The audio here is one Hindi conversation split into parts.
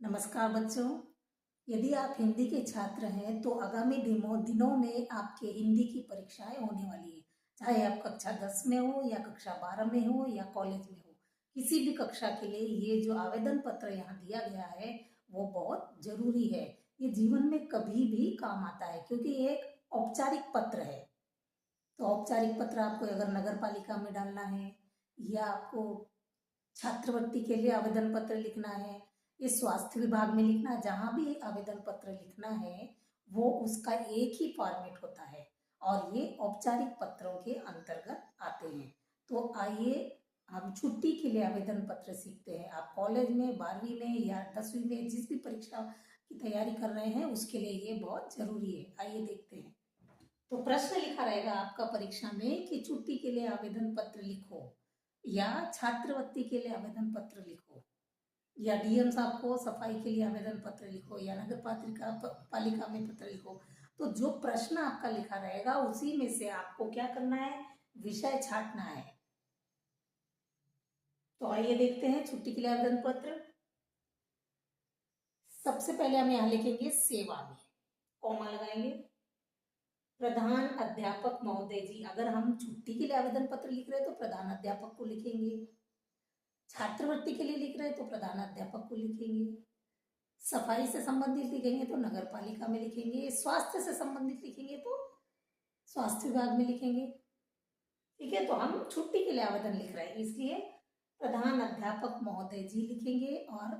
नमस्कार बच्चों। यदि आप हिंदी के छात्र हैं तो आगामी दिनों में आपके हिंदी की परीक्षाएं होने वाली है। चाहे आप कक्षा 10 में हो या कक्षा 12 में हो या कॉलेज में हो, किसी भी कक्षा के लिए ये जो आवेदन पत्र यहाँ दिया गया है वो बहुत जरूरी है। ये जीवन में कभी भी काम आता है क्योंकि ये एक औपचारिक पत्र है। तो औपचारिक पत्र आपको अगर नगर पालिका में डालना है या आपको छात्रवृत्ति के लिए आवेदन पत्र लिखना है, ये स्वास्थ्य विभाग में लिखना है, जहाँ भी आवेदन पत्र लिखना है वो उसका एक ही फॉर्मेट होता है और ये औपचारिक पत्रों के अंतर्गत आते हैं। तो आइए हम छुट्टी के लिए आवेदन पत्र सीखते हैं। आप कॉलेज में 12वीं में या 10वीं में जिस भी परीक्षा की तैयारी कर रहे हैं उसके लिए ये बहुत जरूरी है। आइए देखते हैं। तो प्रश्न लिखा रहेगा आपका परीक्षा में कि छुट्टी के लिए आवेदन पत्र लिखो या छात्रवृत्ति के लिए आवेदन पत्र लिखो या डीएम साहब को सफाई के लिए आवेदन पत्र लिखो या नगर पालिका में पत्र लिखो। तो जो प्रश्न आपका लिखा रहेगा उसी में से आपको क्या करना है, विषय छांटना है। तो आइए देखते हैं छुट्टी के लिए आवेदन पत्र। सबसे पहले हम यहाँ लिखेंगे सेवा में, कॉमा लगाएंगे। प्रधान अध्यापक महोदय जी, अगर हम छुट्टी के लिए आवेदन पत्र लिख रहे हैं तो प्रधान अध्यापक को लिखेंगे। छात्रवृत्ति के लिए लिख रहे हैं तो प्रधान अध्यापक को लिखेंगे। सफाई से संबंधित लिखेंगे तो नगर पालिका में लिखेंगे। स्वास्थ्य से संबंधित लिखेंगे तो स्वास्थ्य विभाग में लिखेंगे। ठीक है, तो हम छुट्टी के लिए आवेदन लिख रहे हैं इसलिए प्रधान अध्यापक महोदय जी लिखेंगे और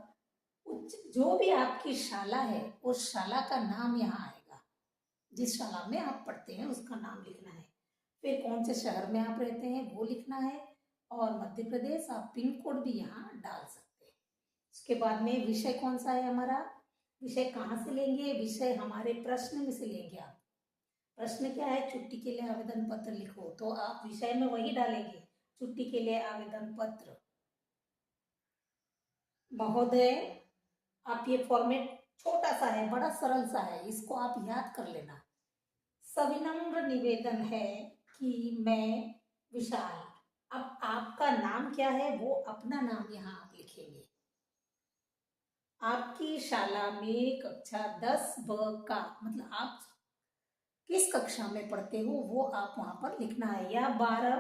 जो भी आपकी शाला है उस शाला का नाम यहाँ आएगा। जिस शाला में आप पढ़ते हैं उसका नाम लिखना है। फिर कौन से शहर में आप रहते हैं वो लिखना है और मध्य प्रदेश आप पिन कोड भी यहाँ डाल सकते हैं। उसके बाद में विषय कौन सा है हमारा, विषय कहाँ से लेंगे, विषय हमारे प्रश्न में से लेंगे। आप प्रश्न क्या है, छुट्टी के लिए आवेदन पत्र लिखो, तो आप विषय में वही डालेंगे, छुट्टी के लिए आवेदन पत्र। महोदय, आप ये फॉर्मेट छोटा सा है, बड़ा सरल सा है, इसको आप याद कर लेना। सविनम्र निवेदन है कि मैं विशाल, अब आपका नाम क्या है वो अपना नाम यहाँ आप लिखेंगे। आपकी शाला में कक्षा 10 ब का मतलब आप किस कक्षा में पढ़ते हो वो आप वहां पर लिखना है। या 12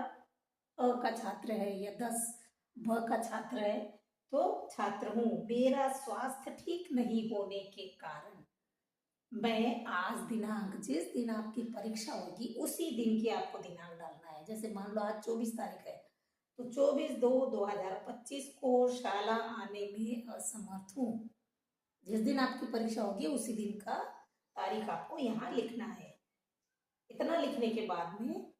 अ का छात्र है या 10 ब का छात्र है तो छात्र हूं, मेरा स्वास्थ्य ठीक नहीं होने के कारण मैं आज दिनांक, जिस दिन आपकी परीक्षा होगी उसी दिन की आपको दिनांक डालना है। जैसे मान लो आज 24 तारीख है तो 24/2/2025 को शाला आने में असमर्थ हूँ। जिस दिन आपकी परीक्षा होगी उसी दिन का तारीख आपको यहाँ लिखना है। इतना लिखने के बाद में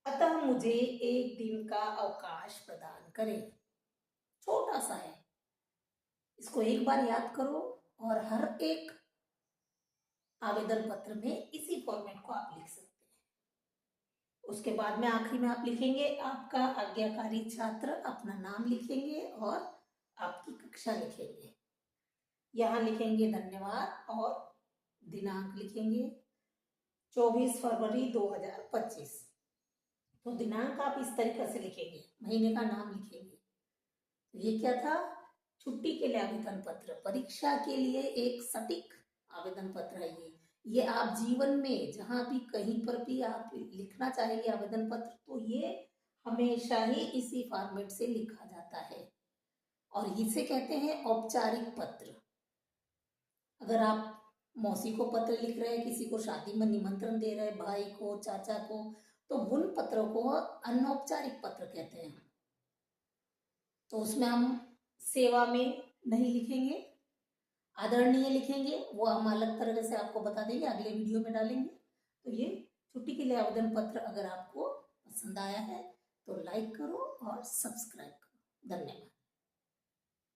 अतः मुझे एक दिन का अवकाश प्रदान करें, छोटा सा है, इसको एक बार याद करो और हर एक आवेदन पत्र में इसी फॉर्मेट को आप लिख सकते हैं। उसके बाद में आखिरी में आप लिखेंगे आपका आज्ञाकारी छात्र, अपना नाम लिखेंगे और आपकी कक्षा लिखेंगे। यहाँ लिखेंगे धन्यवाद और दिनांक लिखेंगे 24 फरवरी 2025। तो दिनांक आप इस तरीके से लिखेंगे, महीने का नाम लिखेंगे। ये क्या था, छुट्टी के लिए आवेदन पत्र, परीक्षा के लिए एक सटीक आवेदन पत्र है ये आप जीवन में जहां भी कहीं पर भी आप लिखना चाहेंगे आवेदन पत्र तो ये हमेशा ही इसी फॉर्मेट से लिखा जाता है और इसे कहते हैं औपचारिक पत्र। अगर आप मौसी को पत्र लिख रहे हैं, किसी को शादी में निमंत्रण दे रहे हैं, भाई को, चाचा को, तो उन पत्रों को अनौपचारिक पत्र कहते हैं। तो उसमें हम सेवा में नहीं लिखेंगे, आदरणीय लिखेंगे, वो हम अलग तरह से आपको बता देंगे, अगले वीडियो में डालेंगे। तो ये छुट्टी के लिए आवेदन पत्र अगर आपको पसंद आया है तो लाइक करो और सब्सक्राइब करो। धन्यवाद।